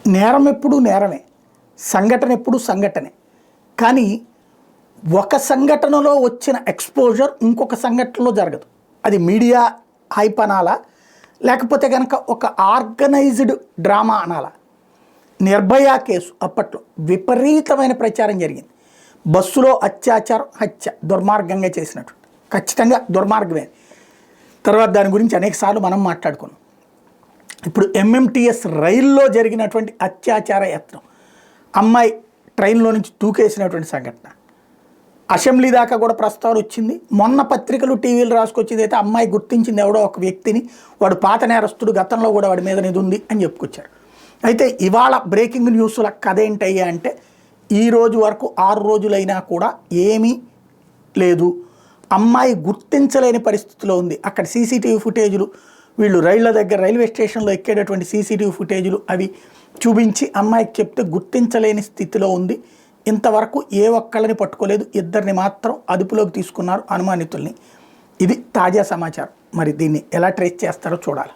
నేరం ఎప్పుడు నేరమే, సంఘటన ఎప్పుడు సంఘటనే. కానీ ఒక సంఘటనలో వచ్చిన ఎక్స్పోజర్ ఇంకొక సంఘటనలో జరగదు. అది మీడియా హైప్ అనాలా, లేకపోతే కనుక ఒక ఆర్గనైజ్డ్ డ్రామా అనాలా. నిర్భయ కేసు అప్పట్లో విపరీతమైన ప్రచారం జరిగింది. బస్సులో అత్యాచారం, హత్య దుర్మార్గంగా చేసినట్టు, ఖచ్చితంగా దుర్మార్గమే. తర్వాత దాని గురించి అనేకసార్లు మనం మాట్లాడుకున్నాం. ఇప్పుడు ఎంఎంటీఎస్ రైల్లో జరిగినటువంటి అత్యాచార యత్నం, అమ్మాయి ట్రైన్లో నుంచి దూకేసినటువంటి సంఘటన అసెంబ్లీ దాకా కూడా ప్రస్తావన వచ్చింది. మొన్న పత్రికలు టీవీలు రాసుకొచ్చింది అయితే అమ్మాయి గుర్తించింది ఎవడో ఒక వ్యక్తిని, వాడు పాత నేరస్తుడు, గతంలో కూడా వాడి మీద నిధి ఉంది అని చెప్పుకొచ్చారు. అయితే ఇవాళ బ్రేకింగ్ న్యూస్ల కథ ఏంటయ్యా అంటే, ఈ రోజు వరకు 6 రోజులైనా కూడా ఏమీ లేదు, అమ్మాయి గుర్తించలేని పరిస్థితిలో ఉంది. అక్కడ సీసీటీవీ ఫుటేజులు, వీళ్ళు రైళ్ల దగ్గర రైల్వే స్టేషన్లో ఎక్కేటటువంటి సీసీటీవీ ఫుటేజులు అవి చూపించి అమ్మాయికి చెప్తే గుర్తించలేని స్థితిలో ఉంది. ఇంతవరకు ఏ ఒక్కళ్ళని పట్టుకోలేదు, 2 మాత్రం అదుపులోకి తీసుకున్నారు అనుమానితుల్ని. ఇది తాజా సమాచారం. మరి దీన్ని ఎలా ట్రేస్ చేస్తారో చూడాలి.